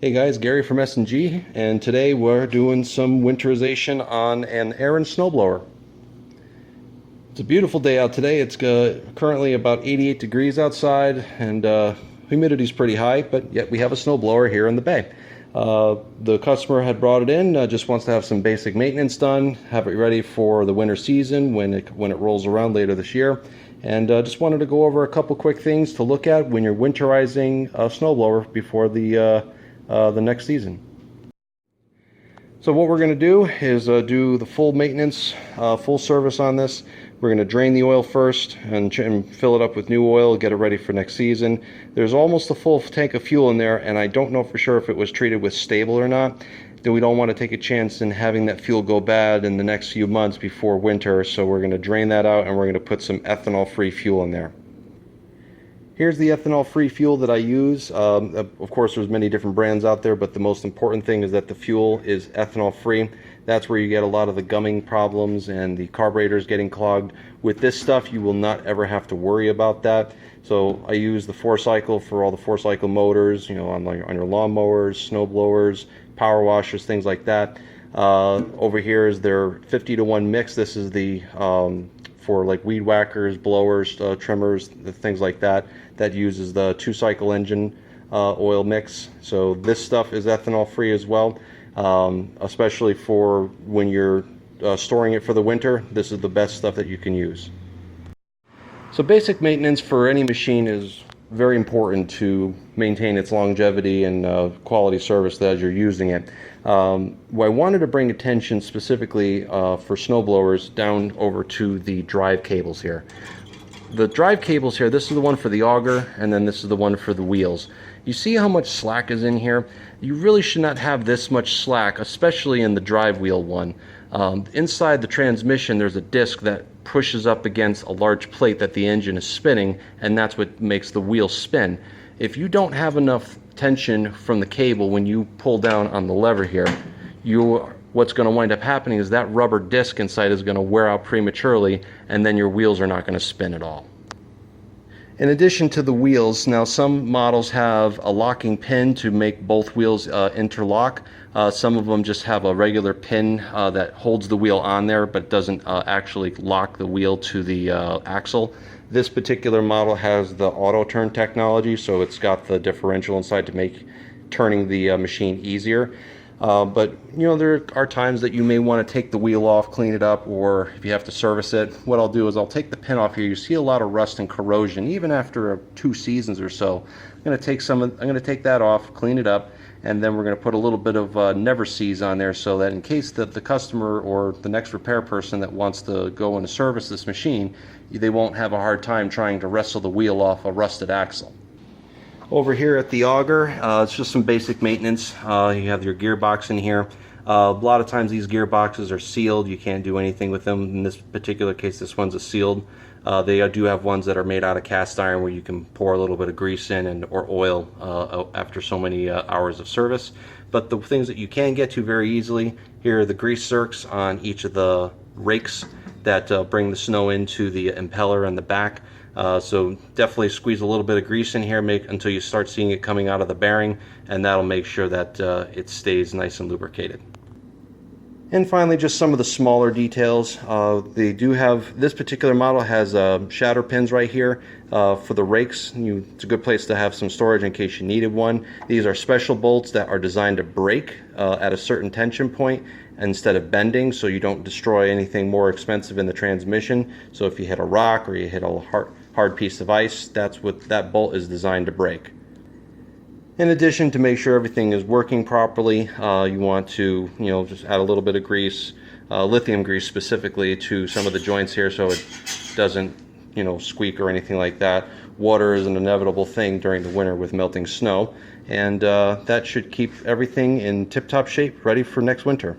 Hey guys, Gary from S&G, and today we're doing some winterization on an Ariens snowblower. It's a beautiful day out today. It's currently about 88 degrees outside, and humidity's pretty high, but yet we have a snowblower here in the bay. The customer had brought it in, just wants to have some basic maintenance done, have it ready for the winter season when it rolls around later this year. And just wanted to go over a couple quick things to look at when you're winterizing a snowblower before the next season. So what we're going to do is do the full maintenance, full service on this. We're going to drain the oil first and fill it up with new oil, get it ready for next season. There's almost a full tank of fuel in there, and I don't know for sure if it was treated with stable or not. Then we don't want to take a chance in having that fuel go bad in the next few months before winter, so we're going to drain that out and we're going to put some ethanol-free fuel in there. Here's the ethanol-free fuel that I use. Of course, there's many different brands out there, but the most important thing is that the fuel is ethanol-free. That's where you get a lot of the gumming problems and the carburetors getting clogged. With this stuff, you will not ever have to worry about that. So I use the 4-cycle for all the 4-cycle motors, you know, on your lawn mowers, snow blowers, power washers, things like that. Over here is their 50-to-1 mix. This is the for like weed whackers, blowers, trimmers, things like that. That uses the 2-cycle engine oil mix. So this stuff is ethanol free as well, especially for when you're storing it for the winter. This is the best stuff that you can use. So basic maintenance for any machine is very important to maintain its longevity and quality service as you're using it. I wanted to bring attention specifically for snowblowers down over to the drive cables here. The drive cables here, this is the one for the auger, and then this is the one for the wheels. You see how much slack is in here? You really should not have this much slack, especially in the drive wheel one. Inside the transmission, there's a disc that pushes up against a large plate that the engine is spinning, and that's what makes the wheel spin. If you don't have enough tension from the cable when you pull down on the lever here, what's going to wind up happening is that rubber disc inside is going to wear out prematurely, and then your wheels are not going to spin at all. In addition to the wheels, now some models have a locking pin to make both wheels interlock. Some of them just have a regular pin that holds the wheel on there but doesn't actually lock the wheel to the axle. This particular model has the auto turn technology, so it's got the differential inside to make turning the machine easier. But you know, there are times that you may want to take the wheel off, clean it up, or if you have to service it, what I'll do is I'll take the pin off here. You see a lot of rust and corrosion even after 2 seasons or so. I'm going to take that off, clean it up, and then we're going to put a little bit of Never Seez on there so that in case the customer or the next repair person that wants to go and service this machine, they won't have a hard time trying to wrestle the wheel off a rusted axle. Over here at the auger, it's just some basic maintenance. You have your gearbox in here. A lot of times these gearboxes are sealed. You can't do anything with them. In this particular case, this one's a sealed. They do have ones that are made out of cast iron where you can pour a little bit of grease in or oil after so many hours of service. But the things that you can get to very easily, here are the grease zerks on each of the rakes that bring the snow into the impeller and the back. So definitely squeeze a little bit of grease in here until you start seeing it coming out of the bearing, and that'll make sure that it stays nice and lubricated. And finally, just some of the smaller details. They do have, this particular model has shatter pins right here for the rakes. It's a good place to have some storage in case you needed one. These are special bolts that are designed to break at a certain tension point instead of bending, so you don't destroy anything more expensive in the transmission. So if you hit a rock or you hit a hard piece of ice, that's what that bolt is designed to break. In addition, to make sure everything is working properly, you want to, just add a little bit of grease, lithium grease specifically, to some of the joints here so it doesn't, squeak or anything like that. Water is an inevitable thing during the winter with melting snow, and that should keep everything in tip-top shape, ready for next winter.